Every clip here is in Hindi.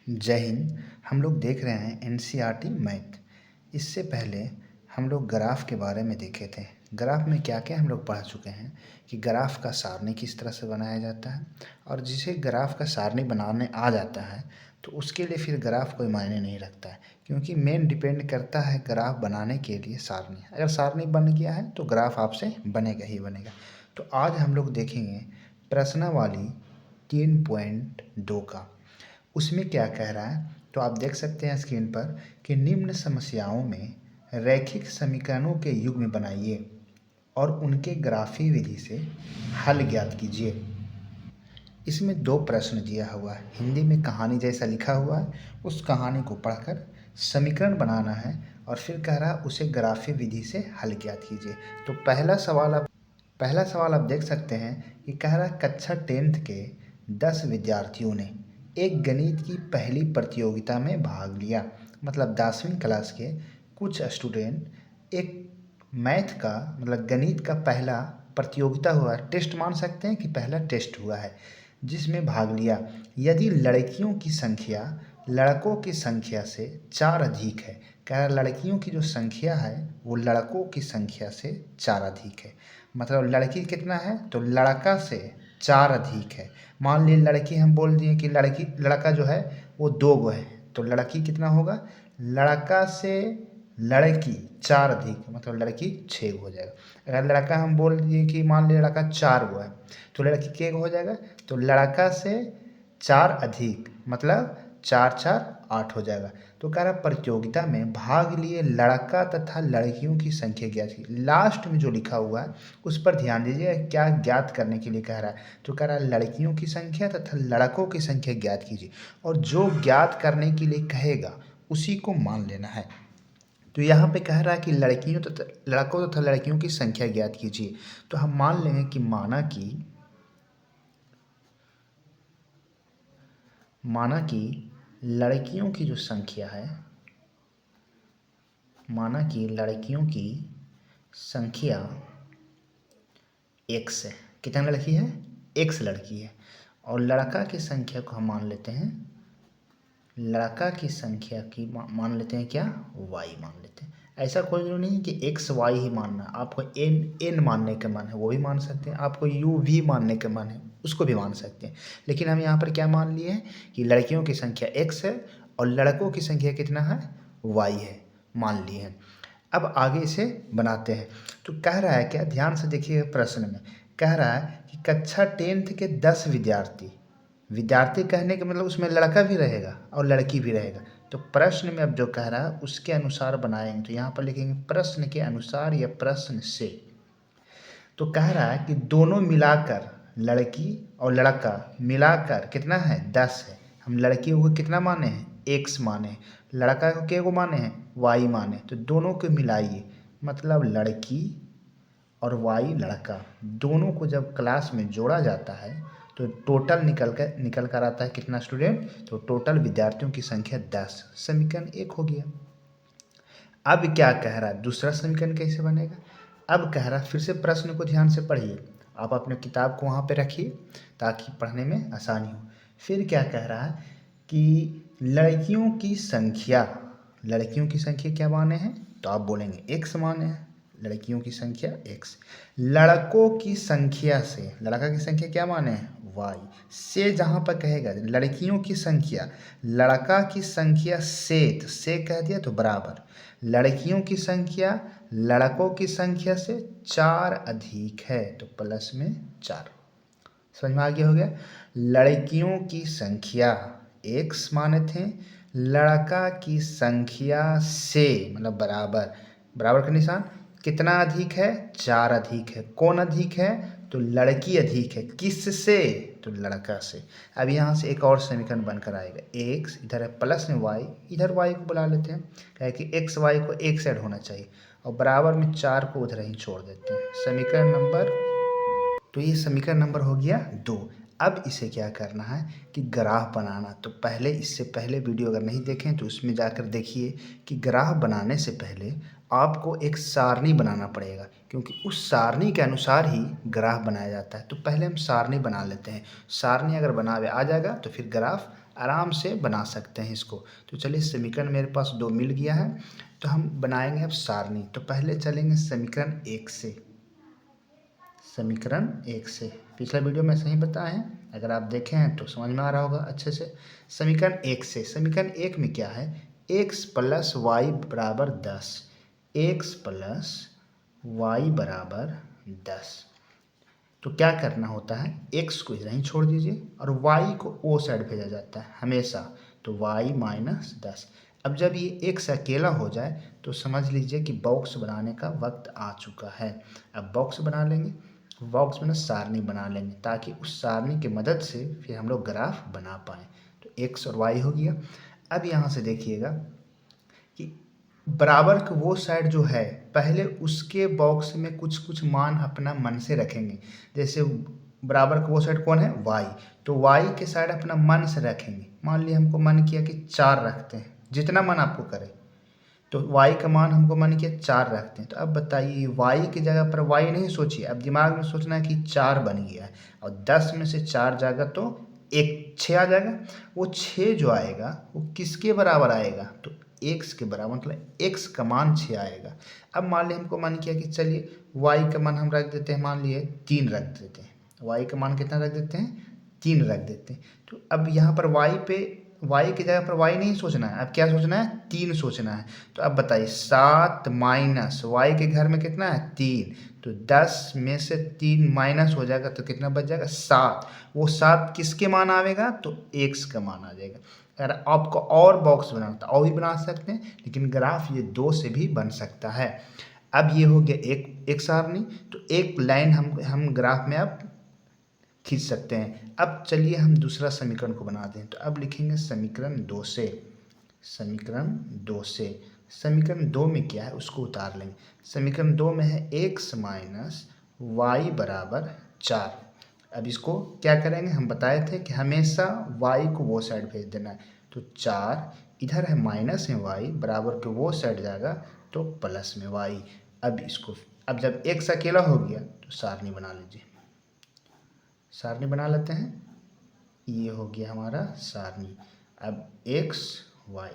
जय हिंद। हम लोग देख रहे हैं एनसीईआरटी मैथ। इससे पहले हम लोग ग्राफ के बारे में देखे थे। ग्राफ में क्या क्या हम लोग पढ़ चुके हैं कि ग्राफ का सारणी किस तरह से बनाया जाता है, और जिसे ग्राफ का सारणी बनाने आ जाता है तो उसके लिए फिर ग्राफ कोई मायने नहीं रखता है, क्योंकि मेन डिपेंड करता है ग्राफ बनाने के लिए सारणी। अगर सारणी बन गया है तो ग्राफ आपसे बनेगा ही बनेगा। तो आज हम लोग देखेंगे प्रश्नावली 3.2 का। उसमें क्या कह रहा है तो आप देख सकते हैं स्क्रीन पर कि निम्न समस्याओं में रैखिक समीकरणों के युग्म बनाइए और उनके ग्राफी विधि से हल ज्ञात कीजिए। इसमें दो प्रश्न दिया हुआ है, हिंदी में कहानी जैसा लिखा हुआ है। उस कहानी को पढ़कर समीकरण बनाना है और फिर कह रहा है उसे ग्राफी विधि से हल ज्ञात कीजिए। तो पहला सवाल आप देख सकते हैं कि कह रहा है कक्षा 10th के 10 विद्यार्थियों ने एक गणित की पहली प्रतियोगिता में भाग लिया। मतलब 10वीं क्लास के कुछ स्टूडेंट एक मैथ का मतलब गणित का पहला प्रतियोगिता हुआ, टेस्ट मान सकते हैं कि पहला टेस्ट हुआ है, जिसमें भाग लिया। यदि लड़कियों की संख्या लड़कों की संख्या से 4 अधिक है, कह रहा लड़कियों की जो संख्या है वो लड़कों की संख्या से 4 अधिक है। मतलब लड़की कितना है तो लड़का से 4 अधिक है। मान ली लड़की हम बोल दिए कि लड़का जो है वो 2 गो है, तो लड़की कितना होगा, लड़का से लड़की 4 अधिक, मतलब लड़की 6 गो हो जाएगा। अगर लड़का हम बोल दिए कि मान ली लड़का 4 गो है तो लड़की के गो हो जाएगा, तो लड़का से 4 अधिक मतलब 4 4 8 हो जाएगा। तो कह रहा प्रतियोगिता में भाग लिए लड़का तथा लड़कियों की संख्या ज्ञात की। लास्ट में जो लिखा हुआ है उस पर ध्यान दीजिए, क्या ज्ञात करने के लिए कह रहा है। तो कह रहा है लड़कियों की संख्या तथा लड़कों की संख्या ज्ञात कीजिए, और जो ज्ञात करने के लिए कहेगा उसी को मान लेना है। तो यहाँ पे कह रहा है कि लड़कियों तथा लड़कों तथा लड़कियों की संख्या ज्ञात कीजिए। तो हम मान लेंगे कि माना कि लड़कियों की जो संख्या है, माना कि लड़कियों की संख्या x है। कितना लड़की है, x लड़की है। और लड़का की संख्या को हम मान लेते हैं, लड़का की संख्या की मान लेते हैं क्या, y मान लेते हैं। ऐसा कोई जरूरी नहीं कि x y ही मानना, आपको n मानने का मन है वो भी मान सकते हैं, आपको u v मानने का मन है उसको भी मान सकते हैं। लेकिन हम यहाँ पर क्या मान लिए हैं कि लड़कियों की संख्या x है और लड़कों की संख्या कितना है, y है, मान लिए हैं। अब आगे इसे बनाते हैं। तो कह रहा है क्या, ध्यान से देखिए प्रश्न में कह रहा है कि कक्षा 10th के 10 विद्यार्थी कहने का मतलब उसमें लड़का भी रहेगा और लड़की भी रहेगा। तो प्रश्न में अब जो कह रहा है उसके अनुसार बनाएंगे। तो यहाँ पर लिखेंगे प्रश्न के अनुसार या प्रश्न से। तो कह रहा है कि दोनों मिलाकर लड़की और लड़का मिलाकर कितना है, 10 है। हम लड़की को कितना माने हैं, x माने हैं, लड़का को क्या को माने हैं, y माने। तो दोनों को मिलाइए, मतलब लड़की और y लड़का, दोनों को जब क्लास में जोड़ा जाता है तो टोटल निकल कर आता है कितना स्टूडेंट, तो टोटल विद्यार्थियों की संख्या 10। समीकरण 1 हो गया। अब क्या कह रहा है, दूसरा समीकरण कैसे बनेगा। अब कह रहा है, फिर से प्रश्न को ध्यान से पढ़िए, आप अपने किताब को वहाँ पे रखिए ताकि पढ़ने में आसानी हो। फिर क्या कह रहा है कि लड़कियों की संख्या क्या माने हैं, तो आप बोलेंगे x माने हैं, लड़कियों की संख्या x। लड़कों की संख्या से, लड़का की संख्या क्या माने हैं, y से। जहाँ पर कहेगा लड़कियों की संख्या लड़का की संख्या से, तो से कह दिया तो बराबर, लड़कियों की संख्या लड़कों की संख्या से 4 अधिक है, तो प्लस में 4। समझ में आ गया, हो गया। लड़कियों की संख्या x माने थे, लड़का की संख्या से मतलब बराबर, बराबर का निशान, कितना अधिक है, 4 अधिक है। कौन अधिक है, तो लड़की अधिक है। किस से, तो लड़का से। अब यहाँ से एक और समीकरण बनकर आएगा, x इधर है प्लस में y, इधर y को बुला लेते हैं, क्या कि x y को एक साइड होना चाहिए, और बराबर में 4 को उधर ही छोड़ देते हैं। समीकरण नंबर, तो ये समीकरण नंबर हो गया 2। अब इसे क्या करना है कि ग्राफ बनाना। तो पहले, इससे पहले वीडियो अगर नहीं देखें तो उसमें जाकर देखिए कि ग्राफ बनाने से पहले आपको एक सारणी बनाना पड़ेगा, क्योंकि उस सारणी के अनुसार ही ग्राफ बनाया जाता है। तो पहले हम सारणी बना लेते हैं, सारणी अगर बनावे आ जाएगा तो फिर ग्राफ आराम से बना सकते हैं इसको। तो चलिए समीकरण मेरे पास 2 मिल गया है, तो हम बनाएंगे अब सारणी। तो पहले चलेंगे समीकरण 1 से। समीकरण 1 से पिछला वीडियो में सही बताए हैं, अगर आप देखे हैं तो समझ में आ रहा होगा अच्छे से। समीकरण 1 से, समीकरण 1 में क्या है, x प्लस वाई बराबर 10, x प्लस वाई बराबर 10। तो क्या करना होता है, x को इधर ही छोड़ दीजिए और y को ओ साइड भेजा जाता है हमेशा, तो y माइनस 10। अब जब ये x अकेला हो जाए तो समझ लीजिए कि बॉक्स बनाने का वक्त आ चुका है। अब बॉक्स बना लेंगे, बॉक्स में ना सारणी बना लेंगे, ताकि उस सारणी की मदद से फिर हम लोग ग्राफ बना पाएँ। तो x और y हो गया। अब यहाँ से देखिएगा कि बराबर का वो साइड जो है, पहले उसके बॉक्स में कुछ कुछ मान अपना मन से रखेंगे। जैसे बराबर का वो साइड कौन है, y, तो y के साइड अपना मन से रखेंगे। मान लिया हमको मन किया कि 4 रखते हैं, जितना मन आपको करे, तो y का मान हमको मन किया 4 रखते हैं। तो अब बताइए y की जगह पर y नहीं सोचिए, अब दिमाग में सोचना है कि 4 बन गया है और 10 में से 4 जाएगा तो 6 आ जाएगा। वो 6 जो आएगा वो किसके बराबर आएगा, तो x के बराबर, मतलब x का मान 6 आएगा। अब मान लिया हमको मन किया कि चलिए y का मान हम रख देते हैं, मान लिए 3 रख देते हैं। y का मान कितना रख देते हैं, 3 रख देते हैं। तो अब यहाँ पर y की जगह पर y नहीं सोचना है, अब क्या सोचना है, 3 सोचना है। तो अब बताइए 7 माइनस y के घर में कितना है, 3, तो 10 में से 3 माइनस हो जाएगा तो कितना बच जाएगा, 7। वो 7 किसके मान आवेगा, तो x का मान आ जाएगा। अगर आपको और बॉक्स बनाना तो और भी बना सकते हैं, लेकिन ग्राफ ये 2 से भी बन सकता है। अब ये हो गया एक सारणी, तो एक लाइन हम ग्राफ में अब खींच सकते हैं। अब चलिए हम दूसरा समीकरण को बना दें। तो अब लिखेंगे समीकरण 2 से, समीकरण 2 से। समीकरण 2 में क्या है उसको उतार लेंगे। समीकरण 2 में है x माइनस वाई बराबर 4। अब इसको क्या करेंगे, हम बताए थे कि हमेशा y को वो साइड भेज देना है। तो 4 इधर है माइनस में y बराबर के वो साइड जाएगा तो प्लस में y। अब इसको, अब जब x अकेला हो गया तो सारणी बना लीजिए। सारणी बना लेते हैं, ये हो गया हमारा सारणी। अब x y,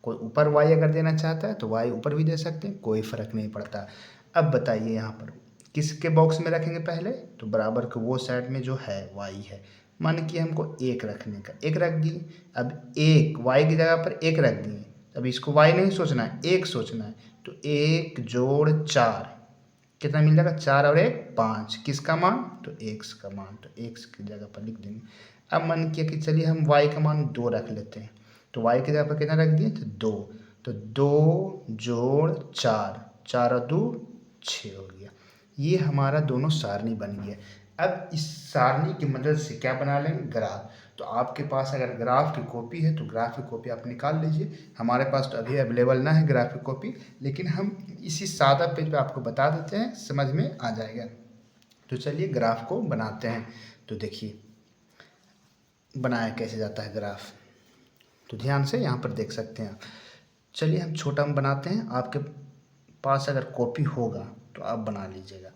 कोई ऊपर y अगर देना चाहता है तो y ऊपर भी दे सकते हैं, कोई फ़र्क नहीं पड़ता। अब बताइए यहाँ पर किसके बॉक्स में रखेंगे पहले, तो बराबर के वो साइड में जो है y है। मान कि हमको 1 रखने का, 1 रख दिए। अब 1 y की जगह पर 1 रख दिए। अब इसको y नहीं सोचना है, 1 सोचना है। तो 1 जोड़ 4 कितना मिल जाएगा, 4 और 1 5, किसका मान, तो x का मान। तो x की जगह पर लिख देंगे। अब मन किया कि चलिए हम y का मान 2 रख लेते हैं। तो y की जगह पर कितना रख दिए, तो 2। तो 2 जोड़ 4, 4 और 2 6 हो गया। ये हमारा दोनों सारणी बन गया। अब इस सारणी की मदद से क्या बना लेंगे, ग्राफ। तो आपके पास अगर ग्राफ की कॉपी है तो ग्राफ की कॉपी आप निकाल लीजिए। हमारे पास तो अभी अवेलेबल ना है ग्राफ की कॉपी, लेकिन हम इसी सादा पेज पे आपको बता देते हैं, समझ में आ जाएगा। तो चलिए ग्राफ को बनाते हैं। तो देखिए बनाया कैसे जाता है ग्राफ, तो ध्यान से यहाँ पर देख सकते हैं आप। चलिए हम छोटा में बनाते हैं, आपके पास अगर कॉपी होगा तो आप बना लीजिएगा।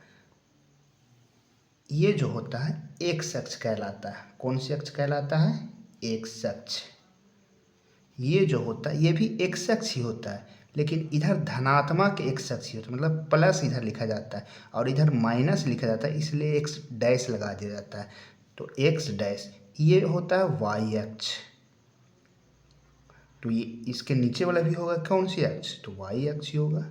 ये जो होता है एक्स अक्ष कहलाता है। कौन सी अक्ष कहलाता है, एक्स अक्ष। ये जो होता है ये भी एक्स अक्ष ही होता है, लेकिन इधर धनात्मक एक्स अक्ष ही होता है, मतलब प्लस इधर लिखा जाता है और इधर माइनस लिखा जाता है, इसलिए एक्स डैश लगा दिया जाता है। तो एक्स डैश ये होता है वाई अक्ष। तो ये इसके नीचे वाला भी होगा कौन सी अक्ष, तो वाई अक्ष ही होगा,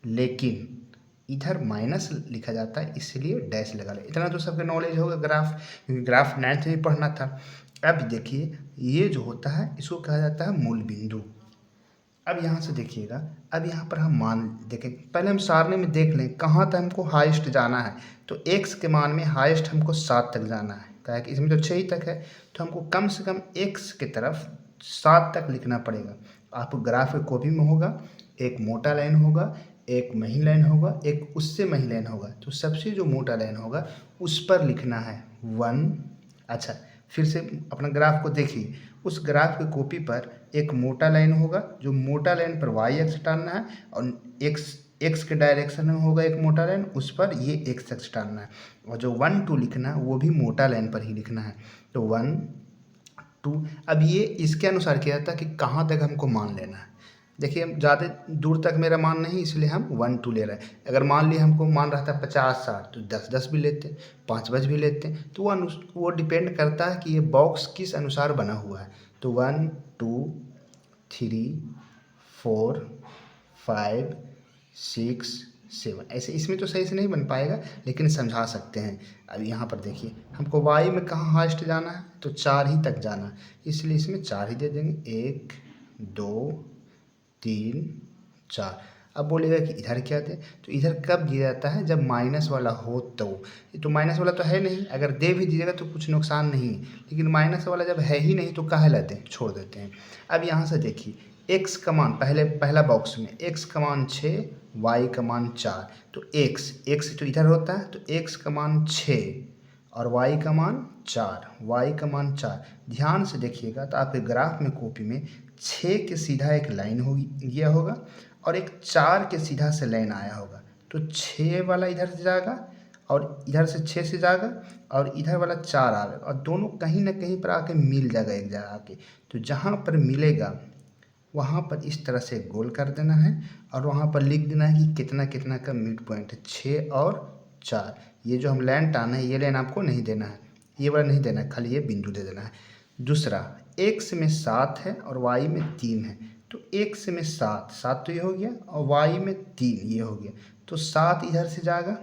लेकिन इधर माइनस लिखा जाता है इसलिए डैश लगा ले। इतना तो सबके नॉलेज होगा ग्राफ, क्योंकि ग्राफ 9th में पढ़ना था। अब देखिए ये जो होता है इसको कहा जाता है मूल बिंदु। अब यहाँ से देखिएगा, अब यहाँ पर हम मान देखें, पहले हम सारणी में देख लें कहाँ तक हमको हाईएस्ट जाना है। तो x के मान में हाईएस्ट हमको 7 तक जाना है, क्या है कि इसमें तो 6 ही तक है, तो हमको कम से कम x की तरफ 7 तक लिखना पड़ेगा। आपको ग्राफ की कॉपी में होगा, एक मोटा लाइन होगा, एक महीन लाइन होगा, एक उससे महीन लाइन होगा। तो सबसे जो मोटा लाइन होगा उस पर लिखना है 1। अच्छा फिर से अपना ग्राफ को देखिए, उस ग्राफ की कॉपी पर एक मोटा लाइन होगा, जो मोटा लाइन पर वाई अक्ष टानना है, और एक्स के डायरेक्शन में होगा एक मोटा लाइन, उस पर ये एक्स अक्ष टानना है। और जो 1 2 लिखना है वो भी मोटा लाइन पर ही लिखना है। तो 1 2। अब ये इसके अनुसार किया जाता है कि कहाँ तक हमको मान लेना है। देखिए हम ज़्यादा दूर तक मेरा मान नहीं, इसलिए हम 1 2 ले रहे हैं। अगर मान लिए हमको मान रहा था 50 60 तो 10 10 भी लेते हैं, 5 5 भी लेते हैं। तो वो डिपेंड करता है कि ये बॉक्स किस अनुसार बना हुआ है। तो 1 2 3 4 5 6 7 ऐसे इसमें तो सही से नहीं बन पाएगा, लेकिन समझा सकते हैं। अब यहाँ पर देखिए हमको वाई में कहाँ हाईएस्ट जाना है, तो 4 ही तक जाना है, इसलिए इसमें 4 ही दे देंगे। 1 2 3 4। अब बोलेगा कि इधर क्या दे, तो इधर कब दिया जाता है जब माइनस वाला हो तो। ये तो माइनस वाला तो है नहीं, अगर दे भी दीजिएगा तो कुछ नुकसान नहीं है, लेकिन माइनस वाला जब है ही नहीं तो काहे लाते हैं, छोड़ देते हैं। अब यहाँ से देखिए x का मान पहला बॉक्स में x का मान 6 y का मान 4, तो x तो इधर होता है, तो x का मान 6 और y का मान 4। ध्यान से देखिएगा तो आपके ग्राफ में कॉपी में 6 के सीधा एक लाइन होगी गया होगा और एक 4 के सीधा से लाइन आया होगा। तो 6 वाला इधर से जाएगा और इधर से 6 से जाएगा और इधर वाला 4 आएगा और दोनों कहीं ना कहीं पर आके मिल जाएगा एक जगह आके। तो जहाँ पर मिलेगा वहाँ पर इस तरह से गोल कर देना है और वहाँ पर लिख देना है कि कितना कितना का मिड पॉइंट है, 6 और 4। ये जो हम लाइन टाना है ये लाइन आपको नहीं देना है, ये वाला नहीं देना है, खाली ये बिंदु दे देना है। दूसरा x में 7 है और y में 3 है, तो x में 7 तो ये हो गया और y में 3 ये हो गया। तो 7 इधर से जाएगा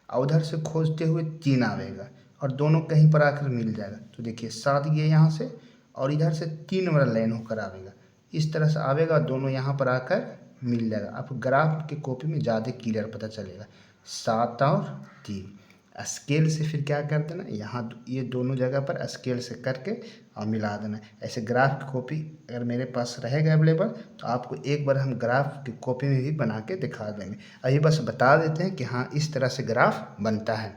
और उधर से खोजते हुए 3 आवेगा और दोनों कहीं पर आकर मिल जाएगा। तो देखिए 7 गया यहाँ से और इधर से 3 वाला लाइन होकर आवेगा, इस तरह से आवेगा, दोनों यहाँ पर आकर मिल जाएगा। आपको ग्राफ की कॉपी में ज़्यादा क्लियर पता चलेगा। 7 और 3 स्केल से फिर क्या कर देना, यहाँ ये दोनों जगह पर स्केल से करके और मिला देना। ऐसे ग्राफ की कॉपी अगर मेरे पास रहेगा अवेलेबल तो आपको एक बार हम ग्राफ की कॉपी में भी बना के दिखा देंगे। अभी बस बता देते हैं कि हाँ इस तरह से ग्राफ बनता है।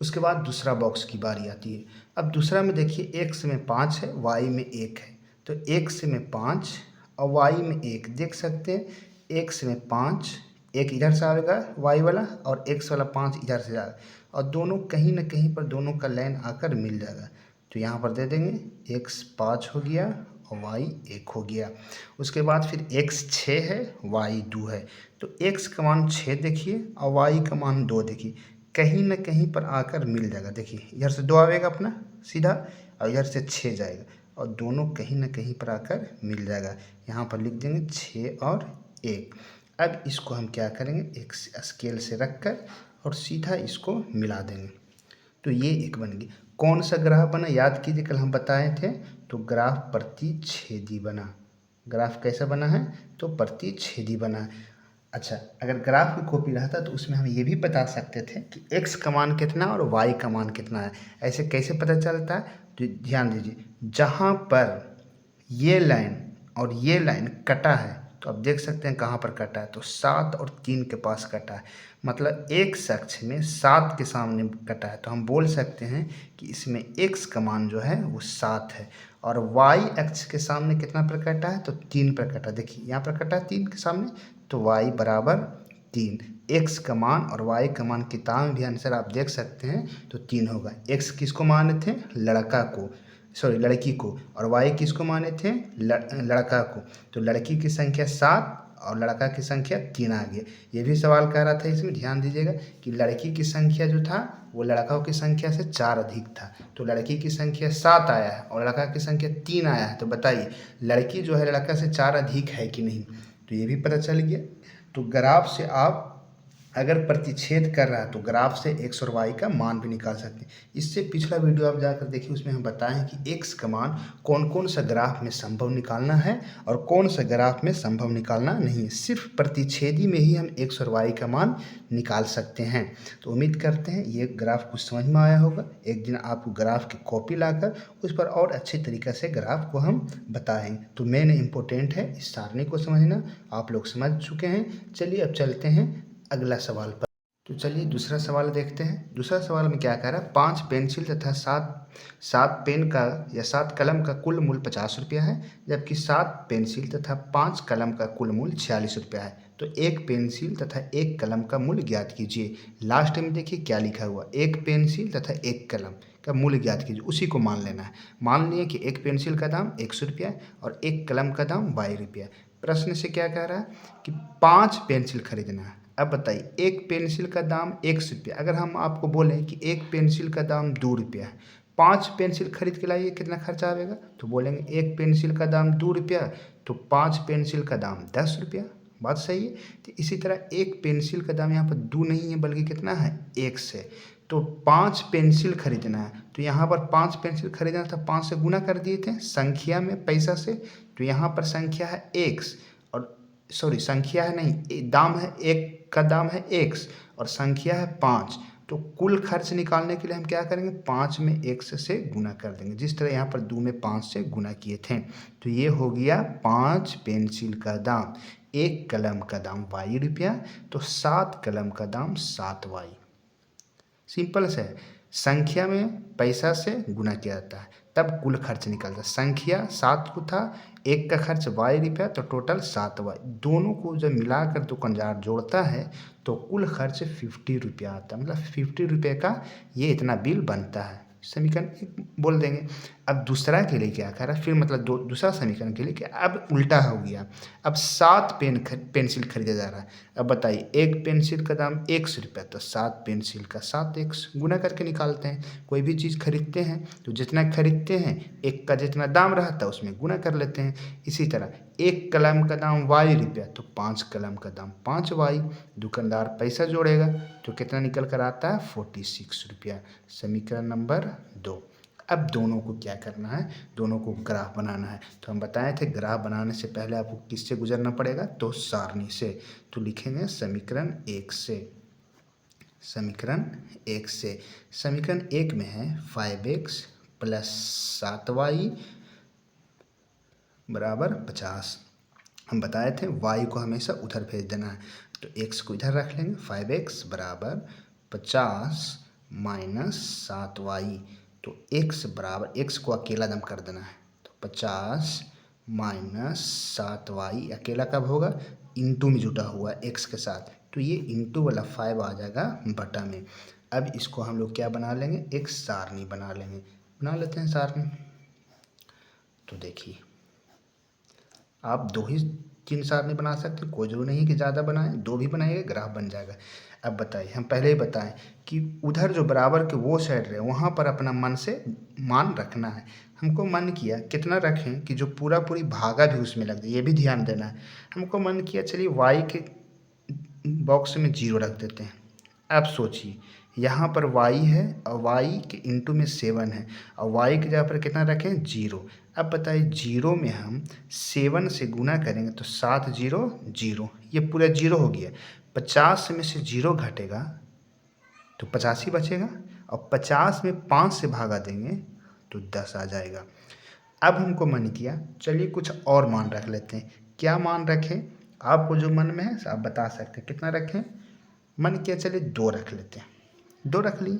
उसके बाद दूसरा बॉक्स की बारी आती है। अब दूसरा में देखिए x में 5 है, y में 1 है, तो x में 5 और y में 1 देख सकते हैं। x में 5 1 इधर से आएगा y वाला और x वाला 5 इधर से आएगा और दोनों कहीं ना कहीं पर दोनों का लाइन आकर मिल जाएगा। तो यहाँ पर दे देंगे x 5 हो गया और y 1 हो गया। उसके बाद फिर x 6 है y 2 है, तो x का मान 6 देखिए और y का मान 2 देखिए, कहीं ना कहीं पर आकर मिल जाएगा। देखिए इधर से 2 आएगा अपना सीधा और इधर से 6 जाएगा और दोनों कहीं ना कहीं पर आकर मिल जाएगा। यहाँ पर लिख देंगे 6 और 1। अब इसको हम क्या करेंगे, एक स्केल से रख कर और सीधा इसको मिला देंगे, तो ये एक बन गई। कौन सा ग्राफ बना याद कीजिए, कल हम बताए थे, तो ग्राफ प्रतिच्छेदी बना। ग्राफ कैसा बना है, तो प्रतिच्छेदी बना है। अच्छा, अगर ग्राफ की कॉपी रहता तो उसमें हम ये भी बता सकते थे कि x का मान कितना और y का मान कितना है। ऐसे कैसे पता चलता है, तो ध्यान दीजिए, जहाँ पर ये लाइन और ये लाइन कटा है तो आप देख सकते हैं कहाँ पर कटा है, तो 7 और 3 के पास कटा है, मतलब एक अक्ष में 7 के सामने कटा है। तो हम बोल सकते हैं कि इसमें x का मान जो है वो 7 है और y अक्ष के सामने कितना पर कटा है, तो 3 पर कटा। देखिए यहाँ पर कटा है 3 के सामने, तो y बराबर 3। x का मान और y का मान किताब में भी आंसर आप देख सकते हैं, तो 3 होगा। x किसको माने थे, लड़की को, और y किसको माने थे, लड़का को। तो लड़की की संख्या 7 और लड़का की संख्या 3 आ गया। ये भी सवाल कह रहा था, इसमें ध्यान दीजिएगा कि लड़की की संख्या जो था वो लड़कों की संख्या से 4 अधिक था, तो लड़की की संख्या 7 आया है और लड़का की संख्या 3 आया है। तो बताइए लड़की जो है लड़का से 4 अधिक है कि नहीं, तो ये भी पता चल गया। तो ग्राफ से आप अगर प्रतिच्छेद कर रहा है तो ग्राफ से x और y का मान भी निकाल सकते हैं। इससे पिछला वीडियो आप जाकर देखिए, उसमें हम बताए हैं कि x का मान कौन कौन सा ग्राफ में संभव निकालना है और कौन सा ग्राफ में संभव निकालना नहीं है। सिर्फ प्रतिच्छेदी में ही हम x और y का मान निकाल सकते हैं। तो उम्मीद करते हैं ये ग्राफ कुछ समझ में आया होगा। एक दिन आपको ग्राफ की कॉपी लाकर उस पर और अच्छे तरीके से ग्राफ को हम बताएंगे। तो मेन इम्पोर्टेंट है इस सारणी को समझना, आप लोग समझ चुके हैं। चलिए अब चलते हैं अगला सवाल पर। तो चलिए दूसरा सवाल देखते हैं। दूसरा सवाल में क्या कह रहा है, 5 पेंसिल तथा 7 पेन का या 7 कलम का कुल मूल्य 50 रुपया है, जबकि 7 पेंसिल तथा 5 कलम का कुल मूल्य 46 रुपया है। तो एक पेंसिल तथा एक कलम का मूल्य ज्ञात कीजिए। लास्ट में देखिए क्या लिखा हुआ, एक पेंसिल तथा एक कलम, क्या मूल्य ज्ञात कीजिए, उसी को मान लेना है। मान लिए कि एक पेंसिल का दाम 100 रुपया है और एक कलम का दाम 22 रुपया है। प्रश्न से क्या कह रहा है कि 5 पेंसिल खरीदना है। अब बताइए, एक पेंसिल का दाम 100 रुपया, अगर हम आपको बोलें कि एक पेंसिल का दाम 2 रुपया है, 5 पेंसिल खरीद के लाइए, कितना खर्चा आएगा? तो बोलेंगे एक पेंसिल का दाम 2 रुपया तो 5 पेंसिल का दाम 10 रुपया। बात सही है। तो इसी तरह एक पेंसिल का दाम यहाँ पर 2 नहीं है बल्कि कितना है? 1 है। तो 5 पेंसिल खरीदना है, तो यहाँ पर 5 पेंसिल खरीदना था, 5 से गुना कर दिए थे संख्या में पैसा से। तो यहाँ पर संख्या है x और सॉरी संख्या है नहीं, दाम है, एक का दाम है x और संख्या है 5। तो कुल खर्च निकालने के लिए हम क्या करेंगे? 5 में 1 से गुना कर देंगे, जिस तरह यहाँ पर 2 में 5 से गुना किए थे। तो ये हो गया 5 पेंसिल का दाम। एक कलम का दाम 22 रुपया तो 7 कलम का दाम 7 वाई। सिंपल से संख्या में पैसा से गुना किया जाता है तब कुल खर्च निकलता है। संख्या 7 को था, एक का खर्च 22 रुपया तो टोटल 7 वाई। दोनों को जब मिलाकर दुकानदार जोड़ता है तो कुल खर्च 50 रुपया आता है, मतलब 50 रुपये का ये इतना बिल बनता है। समीकरण एक बोल देंगे। अब दूसरा के लिए क्या कह रहा है, फिर मतलब दूसरा समीकरण के लिए कि अब उल्टा हो गया। अब 7 पेंसिल खरीदा जा रहा है। अब बताइए, एक पेंसिल का दाम 100 रुपया तो 7 पेंसिल का 7x गुना करके निकालते हैं। कोई भी चीज़ खरीदते हैं तो जितना खरीदते हैं एक का जितना दाम रहता है उसमें गुना कर लेते हैं। इसी तरह एक कलम का दाम 22 रुपया तो 5 कलम का दाम 5 वाई। दुकानदार पैसा जोड़ेगा तो कितना निकल कर आता है? 46 रुपया। समीकरण नंबर 2। अब दोनों को क्या करना है? दोनों को ग्राफ बनाना है। तो हम बताए थे ग्राफ बनाने से पहले आपको किससे गुजरना पड़ेगा? तो सारणी से। तो लिखेंगे समीकरण 1 से। समीकरण 1 से समीकरण 1 में है 5x प्लस 7y बराबर 50। हम बताए थे y को हमेशा उधर भेज देना है, तो x को इधर रख लेंगे। 5x बराबर 50 माइनस 7y, तो x बराबर, x को अकेला दम कर देना है, तो 50 माइनस 7y अकेला कब होगा? इंटू में जुटा हुआ है x के साथ, तो ये इंटू वाला 5 आ जाएगा बटा में। अब इसको हम लोग क्या बना लेंगे? एक सारणी बना लेंगे। बना लेते हैं सारणी। तो देखिए, आप 2 ही 3 सारणी बना सकते हैं, कोई जरूरी नहीं कि ज़्यादा बनाएं, 2 भी बनाइए ग्राफ बन जाएगा। अब बताइए, हम पहले ही बताएं कि उधर जो बराबर के वो साइड रहे वहाँ पर अपना मन से मान रखना है। हमको मन किया कितना रखें कि जो पूरा पूरी भागा भी उसमें लग जाए, ये भी ध्यान देना है। हमको मन किया चलिए y के बॉक्स में 0 रख देते हैं। अब सोचिए, यहाँ पर y है और y के इंटू में 7 है और y की जगह पर कितना रखें? 0। अब बताइए 0 में हम 7 से गुना करेंगे तो 7 0 0, ये पूरा 0 हो गया। 50 में से 0 घटेगा तो 50 ही बचेगा और 50 में 5 से भागा देंगे तो 10 आ जाएगा। अब हमको मन किया चलिए कुछ और मान रख लेते हैं। क्या मान रखें? आपको जो मन में है आप बता सकते हैं। कितना रखें? मन किया चलिए 2 रख लेते हैं, 2 रख ली।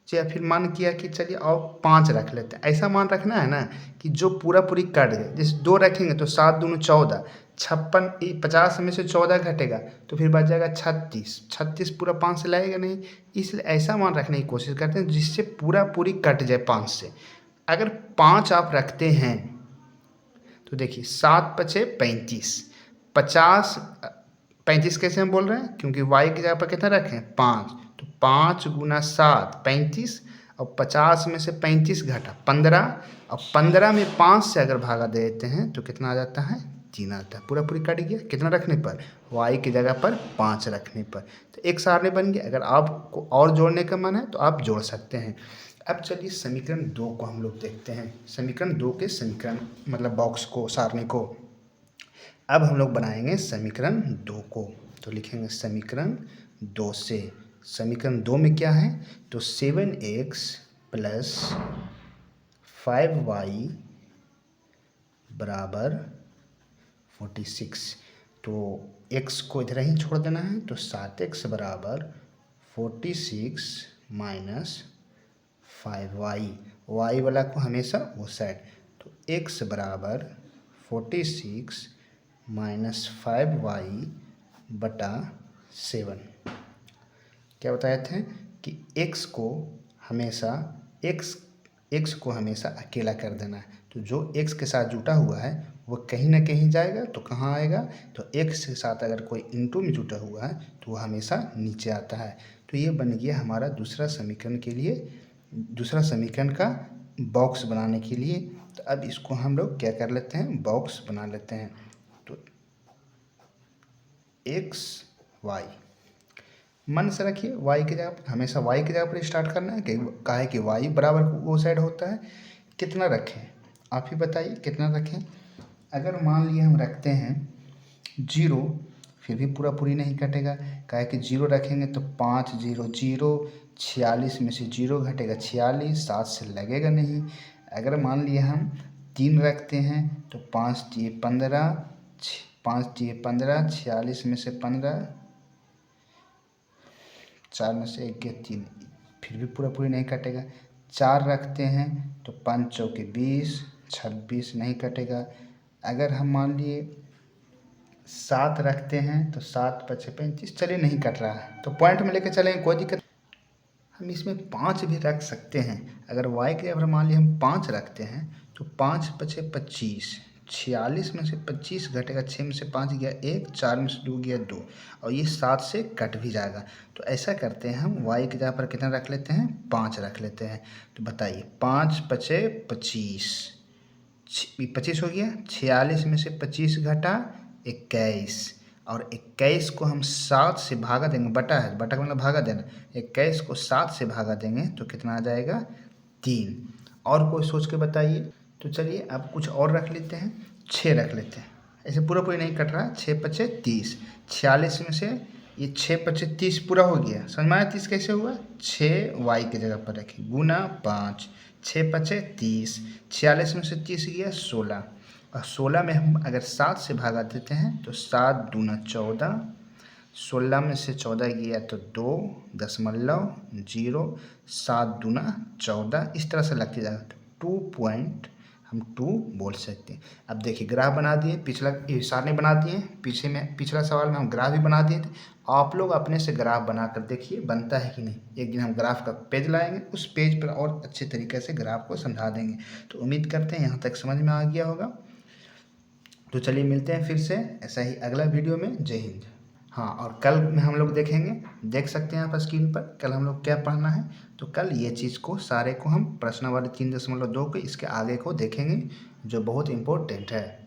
या फिर मन किया कि चलिए और 5 रख लेते हैं। ऐसा मान रखना है ना कि जो पूरा पूरी कट जाए। जैसे 2 रखेंगे तो 7 दूनी 14, 56 50 में से 14 घटेगा तो फिर बच जाएगा 36। 36 पूरा 5 से लाएगा नहीं, इसलिए ऐसा मान रखने की कोशिश करते हैं जिससे पूरा पूरी कट जाए 5 से। अगर 5 आप रखते हैं तो देखिए 7 पचे 35, 50 35 कैसे हम बोल रहे हैं? क्योंकि y की जगह पर कितना रखें? 5, तो 5 गुना 7 35 और 50 में से 35 घटा 15 और 15 में 5 से अगर भागा दे देते हैं तो कितना आ जाता है? 3 आता है। पूरा पूरी कट गया। कितना रखने पर? y की जगह पर 5 रखने पर। तो एक सारणी बन गया। अगर आपको और जोड़ने का मन है तो आप जोड़ सकते हैं। अब चलिए समीकरण 2 को हम लोग देखते हैं। समीकरण 2 के समीकरण मतलब बॉक्स को, सारणी को अब हम लोग बनाएंगे समीकरण 2 को। तो लिखेंगे समीकरण 2 से। समीकरण 2 में क्या है? तो 7x प्लस 5y बराबर 46। तो x को इधर ही छोड़ देना है, तो 7x बराबर 46 माइनस 5y, y वाला को हमेशा वो साइड। तो x बराबर 46 माइनस 5y बटा 7। क्या बताए थे कि x को हमेशा एक्स को हमेशा अकेला कर देना है। तो जो एक्स के साथ जुटा हुआ है वो कहीं ना कहीं जाएगा, तो कहाँ आएगा, तो एक्स के साथ अगर कोई इनटू में जुटा हुआ है तो वो हमेशा नीचे आता है। तो ये बन गया हमारा दूसरा समीकरण के लिए, दूसरा समीकरण का बॉक्स बनाने के लिए। तो अब इसको हम लोग क्या कर लेते हैं, बॉक्स बना लेते हैं। तो एक्स वाई मन से रखिए, वाई की जगह पर हमेशा वाई की जगह पर स्टार्ट करना है, कहा है कि वाई बराबर वो साइड होता है। कितना रखें आप ही बताइए, कितना रखें। अगर मान लिए हम रखते हैं 0, फिर भी पूरा पूरी नहीं कटेगा, कहा है कि 0 रखेंगे तो 5 0 0, 46 में से 0 घटेगा 46, 7 से लगेगा नहीं। अगर मान लिए हम 3 रखते हैं तो 5 दिए 15, 5 दिए 15, 46 में से 15, 4 में से 1 गया 3, फिर भी पूरा पूरी नहीं कटेगा। 4 रखते हैं तो 5 चौके 20, 26 नहीं कटेगा। अगर हम मान लिए 7 रखते हैं तो 7 5 35, चलिए नहीं कट रहा है तो पॉइंट में लेके चलेंगे, कोई दिक्कत। हम इसमें 5 भी रख सकते हैं। अगर y के जगह मान लिए हम 5 रखते हैं तो 5 5 25, 46 में से 25 घटेगा, 6 में से 5 गया 1, 4 में से 2 गया 2, और ये 7 से कट भी जाएगा। तो ऐसा करते हैं हम y की जगह पर कितना रख लेते हैं, 5 रख लेते हैं। तो बताइए 5 5 25, 25 हो गया, 46 में से 25 घटा 21, और 21 को हम 7 से भागा देंगे, बटा है, बटा का मतलब भागा देना, 21 को 7 से भागा देंगे तो कितना आ जाएगा 3। और कोई सोच के बताइए। तो चलिए अब कुछ और रख लेते हैं, 6 रख लेते हैं, ऐसे पूरा पूरी नहीं कट रहा, 6 5 30, 46 में से ये 6 5 30 पूरा हो गया, समझ में आया 30 कैसे हुआ। 6 वाई की जगह पर रखें गुना 5, 6 5 30, 46 में से 30 गया 16, और 16 में हम अगर 7 से भागा देते हैं तो 7 दूना 14, 16 में से 14 गया तो 2.0, 7 दूना 14, इस तरह से लगते जाएगा। तो 2 बोल सकते हैं। अब देखिए ग्राफ बना दिए, पिछला सारणी बना दिए, पीछे में पिछला सवाल में हम ग्राफ भी बना दिए थे। आप लोग अपने से ग्राफ बना कर देखिए बनता है कि नहीं। एक दिन हम ग्राफ का पेज लाएंगे, उस पेज पर और अच्छे तरीके से ग्राफ को समझा देंगे। तो उम्मीद करते हैं यहाँ तक समझ में आ गया होगा। तो चलिए मिलते हैं फिर से ऐसा ही अगला वीडियो में। जय हिंद। हाँ, और कल में हम लोग देखेंगे, देख सकते हैं आप स्क्रीन पर कल हम लोग क्या पढ़ना है। तो कल ये चीज़ को सारे को हम प्रश्नावली 3.2 के इसके आगे को देखेंगे, जो बहुत इम्पोर्टेंट है।